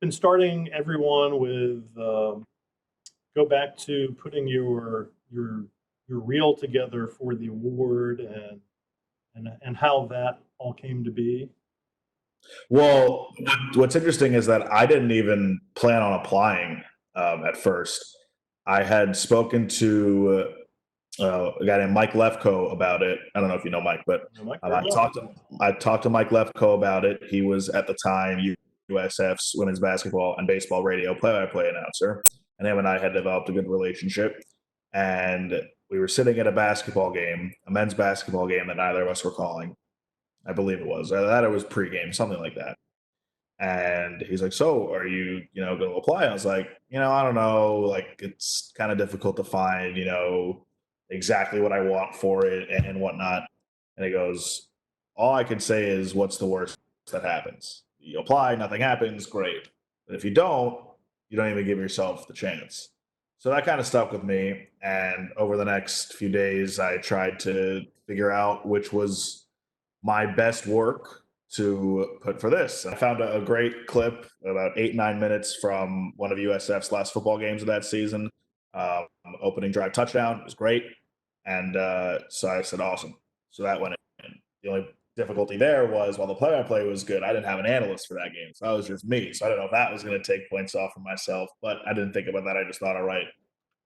been starting everyone with go back to putting your reel together for the award and how that all came to be. Well, what's interesting is that I didn't even plan on applying at first. I had spoken to a guy named Mike Lefko about it. I don't know if you know Mike, but Mike, I talked to Mike Lefko about it. He was at the time USF's women's basketball and baseball radio play-by-play announcer, and him and I had developed a good relationship. And we were sitting at a basketball game, a men's basketball game that neither of us were calling. I believe it was that it was pregame, something like that. And he's like, "So, are you, going to apply?" I was like, "I don't know. Like, it's kind of difficult to find, exactly what I want for it and whatnot." And he goes, "All I can say is, what's the worst that happens? You apply, nothing happens, great. But if you don't even give yourself the chance." So that kind of stuck with me. And over the next few days, I tried to figure out which was my best work to put for this. I found a great clip, about 8, 9 minutes from one of USF's last football games of that season. Opening drive touchdown. It was great. And so I said, awesome. So that went in. The only difficulty there was while the play-by-play was good, I didn't have an analyst for that game. So that was just me. So I don't know if that was going to take points off for myself, but I didn't think about that. I just thought, all right,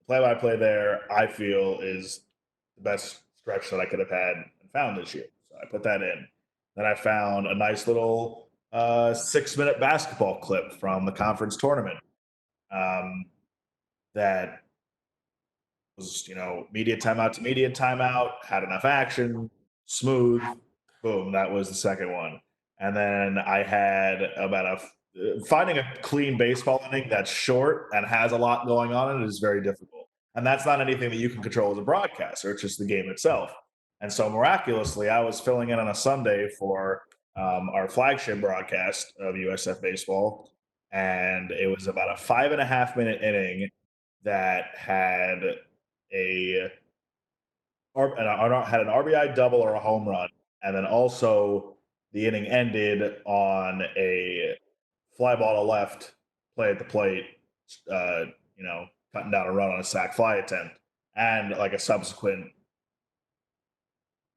the play-by-play there, I feel, is the best stretch that I could have had and found this year. So I put that in. Then I found a nice little 6-minute basketball clip from the conference tournament that was, media timeout to media timeout, had enough action, smooth, boom, that was the second one. And then I had about finding a clean baseball inning that's short and has a lot going on in it is very difficult. And that's not anything that you can control as a broadcaster. It's just the game itself. And so miraculously, I was filling in on a Sunday for our flagship broadcast of USF baseball. And it was about a 5.5-minute inning that had had an RBI double or a home run, and then also the inning ended on a fly ball to left, play at the plate, cutting down a run on a sac fly attempt, and like a subsequent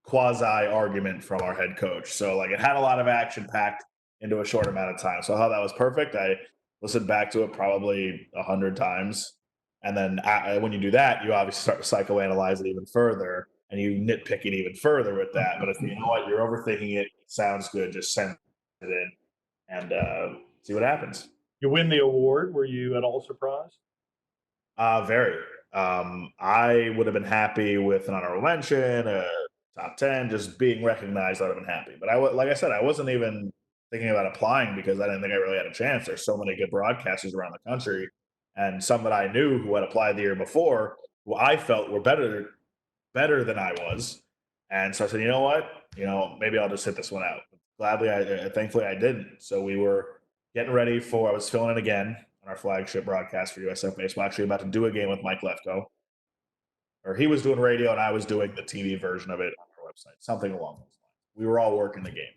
quasi argument from our head coach. So like it had a lot of action packed into a short amount of time. So how that was perfect. I listened back to it probably 100 times. And then when you do that, you obviously start to psychoanalyze it even further and you nitpick it even further with that. But if you know what, you're overthinking it, it sounds good, just send it in and see what happens. You win the award. Were you at all surprised? Very. I would have been happy with an honorable mention, top 10, just being recognized. I would have been happy. But like I said, I wasn't even thinking about applying because I didn't think I really had a chance. There's so many good broadcasters around the country, and some that I knew who had applied the year before, who I felt were better than I was. And so I said, you know what? Maybe I'll just hit this one out. Thankfully, I didn't. So we were getting ready for. I was filling in again on our flagship broadcast for USF Baseball. Actually, about to do a game with Mike Lefko, or he was doing radio and I was doing the TV version of it on our website, something along those lines. We were all working the game.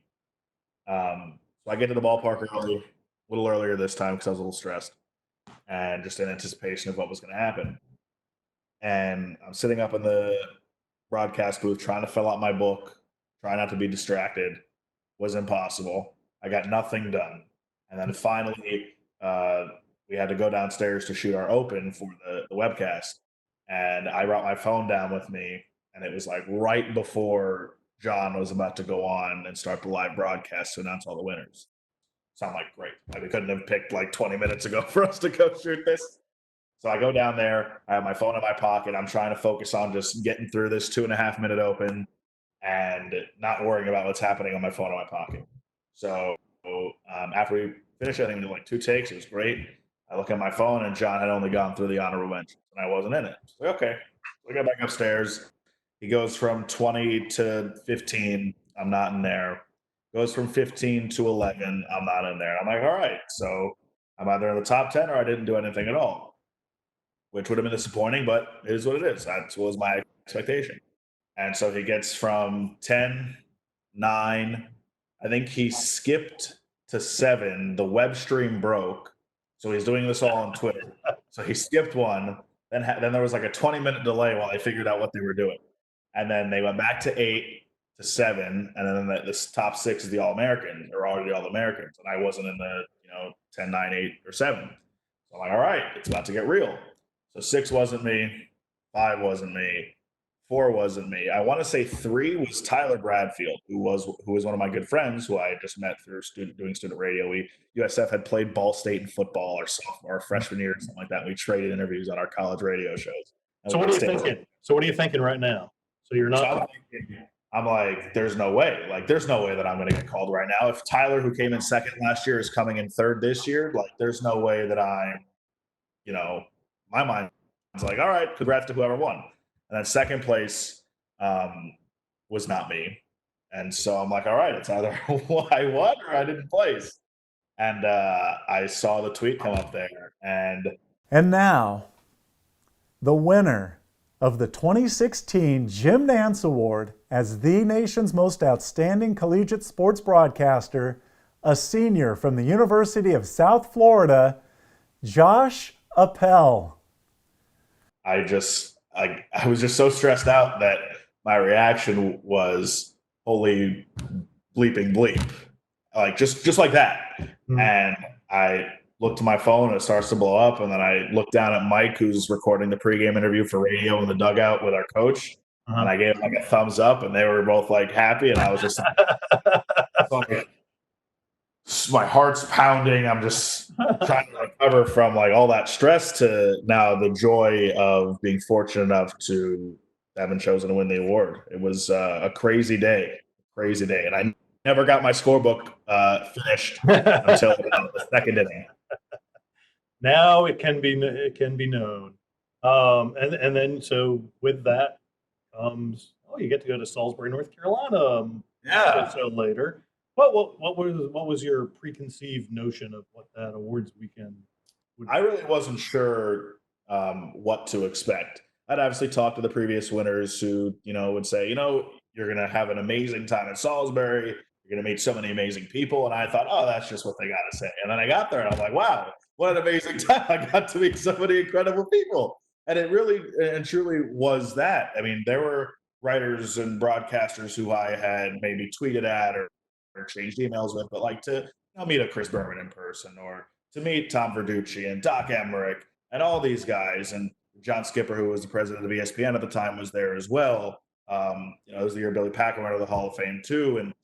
So I get to the ballpark early, a little earlier this time because I was a little stressed and just in anticipation of what was going to happen. And I'm sitting up in the broadcast booth trying to fill out my book, trying not to be distracted. Was impossible. I got nothing done. And then finally, we had to go downstairs to shoot our open for the webcast. And I brought my phone down with me, and it was like right before John was about to go on and start the live broadcast to announce all the winners. So I'm like, great. We couldn't have picked like 20 minutes ago for us to go shoot this. So I go down there. I have my phone in my pocket. I'm trying to focus on just getting through this 2.5-minute open and not worrying about what's happening on my phone in my pocket. So after we finished, I think we did like 2 takes. It was great. I look at my phone, and John had only gone through the honorable mentions, and I wasn't in it. So like, okay. So I got back upstairs. He goes from 20 to 15. I'm not in there. Goes from 15 to 11. I'm not in there. I'm like, all right. So I'm either in the top 10 or I didn't do anything at all, which would have been disappointing, but it is what it is. That was my expectation. And so he gets from 10, 9. I think he skipped to 7. The web stream broke. So he's doing this all on Twitter. So he skipped one. Then there was like a 20-minute delay while they figured out what they were doing. And then they went back to 8 to 7. And then this top 6 is the All-Americans, or already All-Americans. And I wasn't in the, 10, 9, 8, or 7. So I'm like, all right, it's about to get real. So 6 wasn't me. 5 wasn't me. 4 wasn't me. I want to say 3 was Tyler Bradfield, who was one of my good friends, who I just met through doing student radio. USF had played Ball State in football our freshman year, or something like that. We traded interviews on our college radio shows. So what are you thinking? So what are you thinking right now? So you're not. So I'm like, there's no way. Like, there's no way that I'm going to get called right now. If Tyler, who came in second last year, is coming in third this year, like, there's no way that I'm, my mind's like, all right, congrats to whoever won. And then second place was not me. And so I'm like, all right, it's either I won or I didn't place. And I saw the tweet come up there. And now, the winner of the 2016 Jim Nantz Award as the nation's most outstanding collegiate sports broadcaster, a senior from the University of South Florida, Josh Appel. I was just so stressed out that my reaction was holy bleeping bleep, like just like that. Mm-hmm. And I looked to my phone and it starts to blow up, and then I looked down at Mike, who's recording the pregame interview for radio in the dugout with our coach, and I gave him like a thumbs up, and they were both like happy, and I was just like, my heart's pounding. I'm just trying to recover from like all that stress to now the joy of being fortunate enough to have been chosen to win the award. It was a crazy day, and I never got my scorebook finished until the second inning. Now it can be known, and then so with that comes you get to go to Salisbury, North Carolina. So later. What was your preconceived notion of what that awards weekend would be? I really wasn't sure what to expect. I'd obviously talked to the previous winners who, would say, you're going to have an amazing time in Salisbury. You're going to meet so many amazing people. And I thought, oh, that's just what they got to say. And then I got there and I'm like, wow, what an amazing time. I got to meet so many incredible people. And it really and truly was that. I mean, there were writers and broadcasters who I had maybe tweeted at or exchanged emails with, but like to meet a Chris Berman in person, or to meet Tom Verducci and Doc Emmerich and all these guys, and John Skipper, who was the president of ESPN at the time, was there as well. It was the year Billy Packer went to the Hall of Fame too, and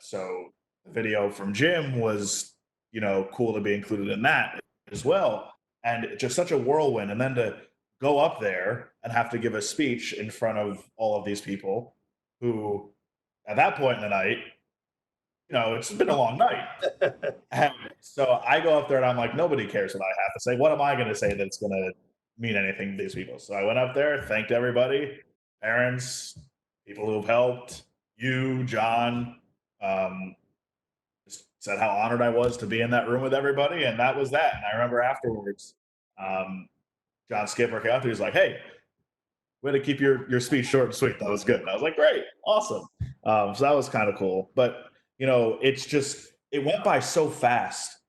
so the video from Jim was cool to be included in that as well, and just such a whirlwind. And then to go up there and have to give a speech in front of all of these people who, at that point in the night, it's been a long night. And so I go up there and I'm like, nobody cares what I have to say. What am I going to say that's going to mean anything to these people? So I went up there, thanked everybody, parents, people who have helped, you, John, just said how honored I was to be in that room with everybody. And that was that. And I remember afterwards, John Skipper came up and he was like, hey, way to keep your speech short and sweet. That was good. And I was like, great, awesome. So that was kind of cool. But it went by so fast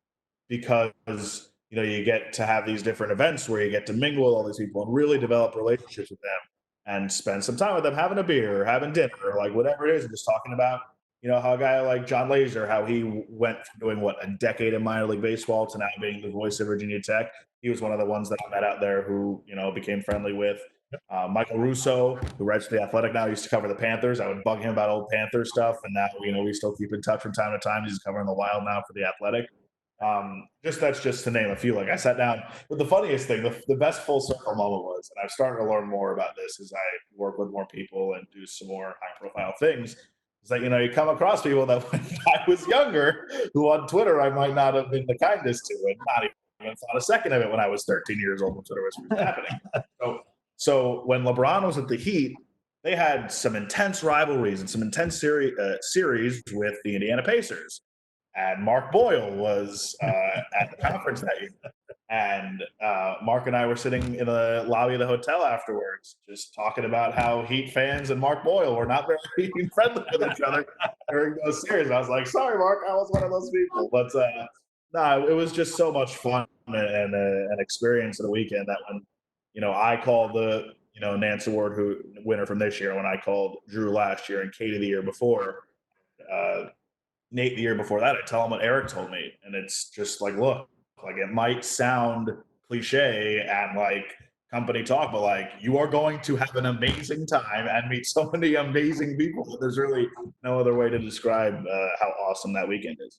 because, you get to have these different events where you get to mingle with all these people and really develop relationships with them and spend some time with them, having a beer or having dinner or like whatever it is, and just talking about, how a guy like John Laser, how he went from doing a decade in minor league baseball to now being the voice of Virginia Tech. He was one of the ones that I met out there who, became friendly with. Michael Russo, who writes for The Athletic now, used to cover the Panthers. I would bug him about old Panther stuff, and now we still keep in touch from time to time. He's covering the Wild now for The Athletic. That's just to name a few. Like, I sat down, but the funniest thing, the best full circle moment was, and I'm starting to learn more about this as I work with more people and do some more high profile things, is that you come across people that when I was younger, who on Twitter I might not have been the kindest to, and not even thought a second of it when I was 13 years old when Twitter was happening. So when LeBron was at the Heat, they had some intense rivalries and some intense series with the Indiana Pacers. And Mark Boyle was at the conference that year. And Mark and I were sitting in the lobby of the hotel afterwards, just talking about how Heat fans and Mark Boyle were not very friendly with each other during those series. I was like, sorry, Mark, I was one of those people. But No, it was just so much fun and an experience of the weekend that when, I called the, Nantz Award winner from this year, when I called Drew last year and Katie the year before, Nate the year before that, I tell them what Eric told me. And it's just like, look, like it might sound cliche and like company talk, but like you are going to have an amazing time and meet so many amazing people. There's really no other way to describe how awesome that weekend is.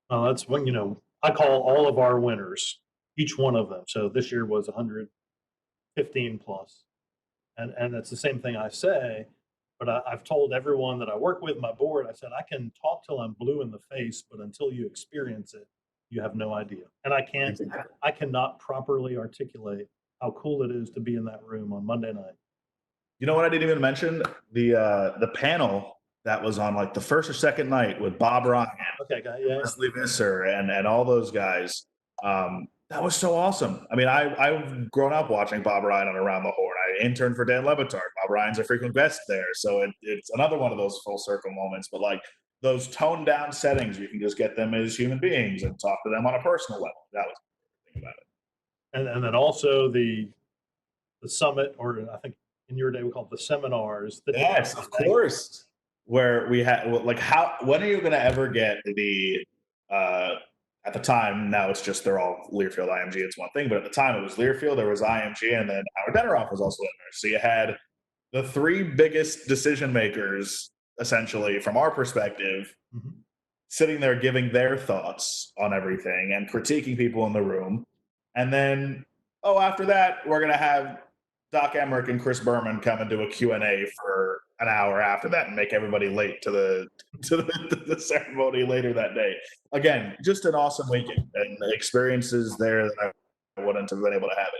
That's when, I call all of our winners, each one of them. So this year was 115 plus. And that's the same thing I say, but I've told everyone that I work with, my board, I said, I can talk till I'm blue in the face, but until you experience it, you have no idea. And I cannot properly articulate how cool it is to be in that room on Monday night. You know what I didn't even mention? The panel that was on like the first or second night with Bob Ryan, yeah. Leslie Visser, and all those guys. That was so awesome. I mean, I've grown up watching Bob Ryan on Around the Horn. I interned for Dan Levitard. Bob Ryan's a frequent guest there, so it's another one of those full circle moments. But like those toned down settings, you can just get them as human beings and talk to them on a personal level. That was the thing about it. And then also the summit, or I think in your day we call it the seminars. Yes, of course. Where we had like when are you going to ever get the at the time, now it's just they're all Learfield IMG, it's one thing, but at the time it was Learfield, there was IMG, and then Howard Denneroff was also in there. So you had the three biggest decision makers, essentially, from our perspective, sitting there giving their thoughts on everything and critiquing people in the room. And then, after that, we're going to have Doc Emmerich and Chris Berman come and do a Q&A for an hour after that and make everybody late to the ceremony later that day. Again, just an awesome weekend and experiences there that I wouldn't have been able to have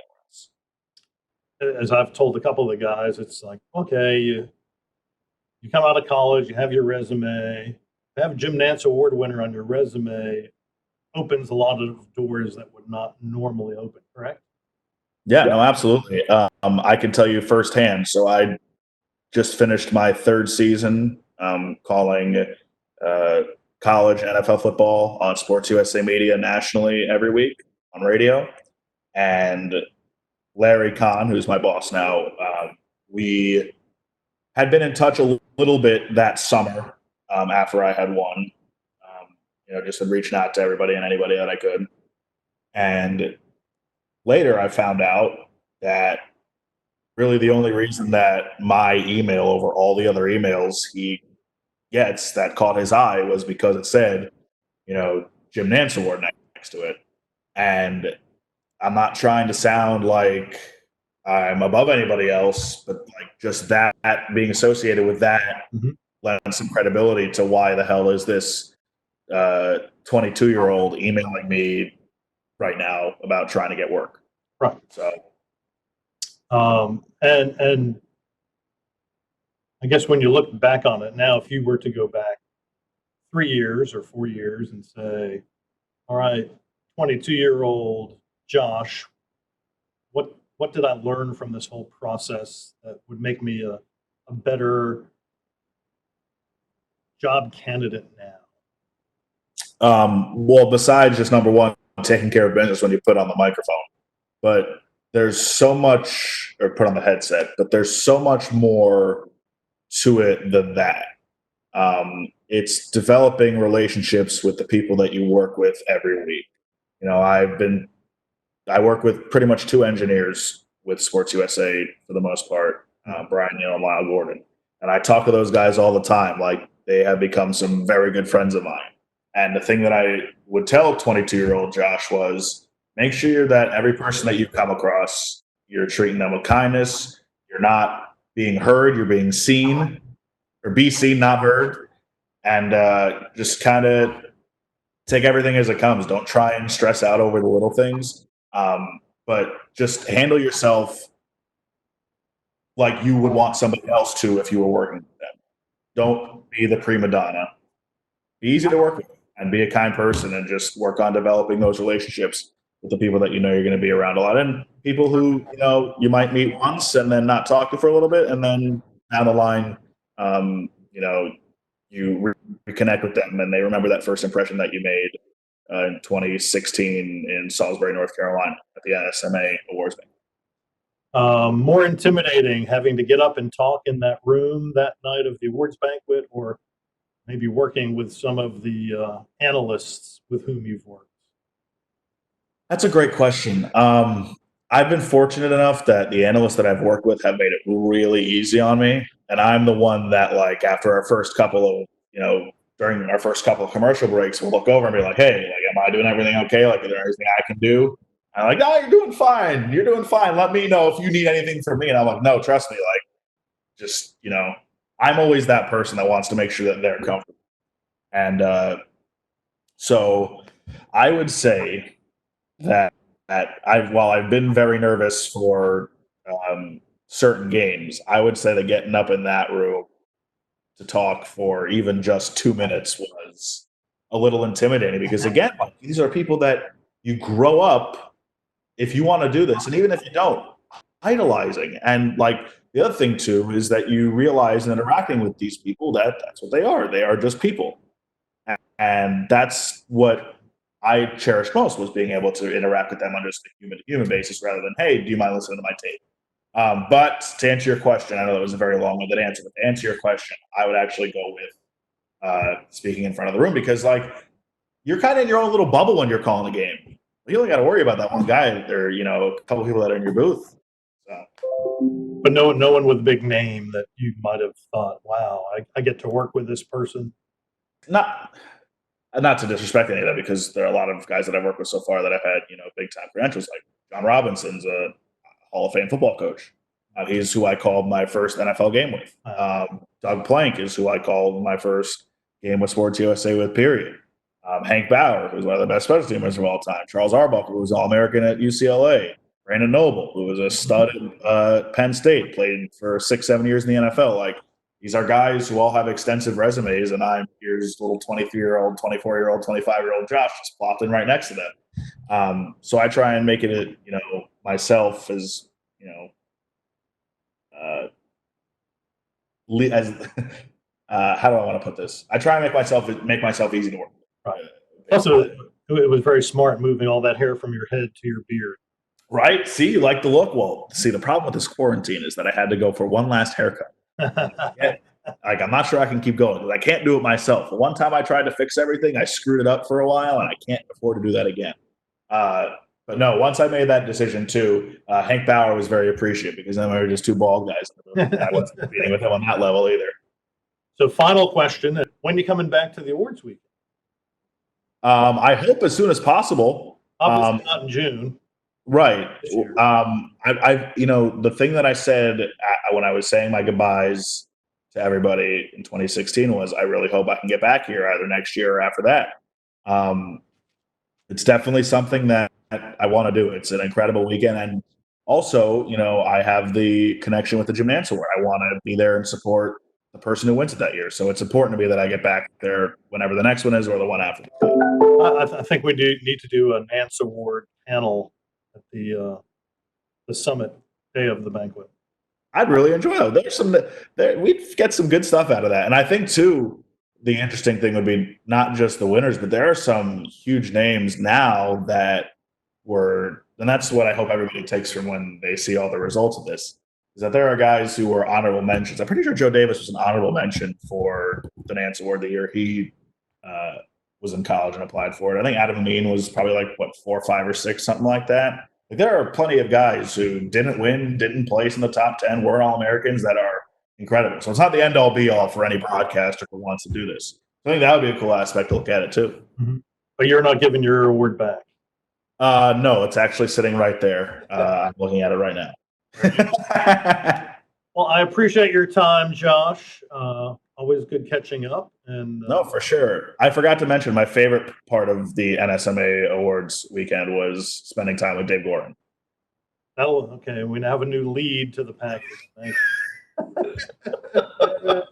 it. As I've told a couple of the guys, it's like, okay, you come out of college, you have your resume, have a Jim Nantz Award winner on your resume opens a lot of doors that would not normally open, correct? Yeah, no, absolutely. I can tell you firsthand. So I just finished my third season calling college NFL football on Sports USA Media nationally every week on radio. And Larry Kahn, who's my boss now, we had been in touch a little bit that summer after I had won. Just been reaching out to everybody and anybody that I could. And later I found out that really the only reason that my email over all the other emails he gets that caught his eye was because it said, Jim Nantz Award next to it. And I'm not trying to sound like I'm above anybody else, but like just that being associated with that lends some credibility to why the hell is this 22-year-old emailing me right now about trying to get work. Right. So, and I guess when you look back on it now, if you were to go back 3 years or 4 years and say, all right, 22-year-old Josh, what did I learn from this whole process that would make me a better job candidate now? Well, besides just number one, taking care of business when you put on the microphone, but there's so much, or put on the headset, but there's so much more to it than that. It's developing relationships with the people that you work with every week. I work with pretty much two engineers with Sports USA for the most part, Brian Neal and Lyle Gordon. And I talk to those guys all the time. Like, they have become some very good friends of mine. And the thing that I would tell 22-year-old Josh was, make sure that every person that you come across, you're treating them with kindness. You're not being heard. You're being seen, or be seen, not heard. And just kind of take everything as it comes. Don't try and stress out over the little things. But just handle yourself like you would want somebody else to if you were working with them. Don't be the prima donna. Be easy to work with and be a kind person, and just work on developing those relationships with the people that you're going to be around a lot. And people who, you might meet once and then not talk to for a little bit, and then down the line, you reconnect with them and they remember that first impression that you made in 2016 in Salisbury, North Carolina, at the NSMA Awards banquet. More intimidating, having to get up and talk in that room that night of the awards banquet, or maybe working with some of the analysts with whom you've worked? That's a great question. I've been fortunate enough that the analysts that I've worked with have made it really easy on me. And I'm the one that, like, after our first couple of, during our first couple of commercial breaks, we'll look over and be like, hey, like, am I doing everything okay? Like, is there anything I can do? I'm like, no, you're doing fine. You're doing fine. Let me know if you need anything from me. And I'm like, no, trust me. Like, just, I'm always that person that wants to make sure that they're comfortable. And so I would say that while I've been very nervous for certain games, I would say that getting up in that room to talk for even just 2 minutes was a little intimidating, because again, like, these are people that you grow up, if you want to do this, and even if you don't, idolizing. And like, the other thing too is that you realize in interacting with these people that that's what they are. They are just people. And that's what I cherished most, was being able to interact with them on just a human-to-human basis, rather than, hey, do you mind listening to my tape? But to answer your question, I know that was a very long-winded answer, but to answer your question, I would actually go with speaking in front of the room, because, like, you're kind of in your own little bubble when you're calling a game. You only got to worry about that one guy or, a couple people that are in your booth. So. But no one with a big name that you might have thought, wow, I get to work with this person. Not to disrespect any of that, because there are a lot of guys that I've worked with so far that have had, big time credentials. Like John Robinson's a Hall of Fame football coach. He's who I called my first NFL game with. Doug Plank is who I called my first game with Sports USA with, period. Hank Bauer, who's one of the best special teamers of all time. Charles Arbuckle, who was All-American at UCLA. Brandon Noble, who was a stud at Penn State, played for 6-7 years in the NFL. Like, these are guys who all have extensive resumes, and here's little 23-year-old, 24-year-old, 25-year-old Josh just plopped in right next to them. So I try and make it, myself as, how do I want to put this? I try and make myself easy to work with. Right. Also, it was very smart moving all that hair from your head to your beard. Right? See, you like the look? Well, see, the problem with this quarantine is that I had to go for one last haircut. Like, I'm not sure I can keep going, because I can't do it myself. The one time I tried to fix everything, I screwed it up for a while, and I can't afford to do that again. But no, once I made that decision too, Hank Bauer was very appreciative, because then we were just two bald guys in the room. I wasn't competing with him on that level either. So, final question: when are you coming back to the awards week? I hope as soon as possible. Obviously not in June. Right. The thing that I said when I was saying my goodbyes to everybody in 2016 was, I really hope I can get back here either next year or after that. It's definitely something that I want to do. It's an incredible weekend. And also, I have the connection with the Jim Nantz Award. I want to be there and support the person who wins it that year. So it's important to me that I get back there whenever the next one is, or the one after. I think we do need to do a Nantz Award panel at the summit day of the banquet. I'd really enjoy it. We'd get some good stuff out of that. And I think too, the interesting thing would be not just the winners, but there are some huge names now that and that's what I hope everybody takes from when they see all the results of this, is that there are guys who were honorable mentions. I'm pretty sure Joe Davis was an honorable mention for the Nantz Award the year he was in college and applied for it. I think Adam Amin was probably 4, 5, or 6, something like that. Like, there are plenty of guys who didn't win, didn't place in the top 10, weren't All-Americans, that are incredible. So it's not the end-all be-all for any broadcaster who wants to do this. So I think that would be a cool aspect to look at it too. Mm-hmm. But you're not giving your award back? No, it's actually sitting right there. I'm looking at it right now. Well, I appreciate your time, Josh. Always good catching up. And no, for sure. I forgot to mention, my favorite part of the NSMA Awards weekend was spending time with Dave Goren. Okay, we now have a new lead to the package. Thank you.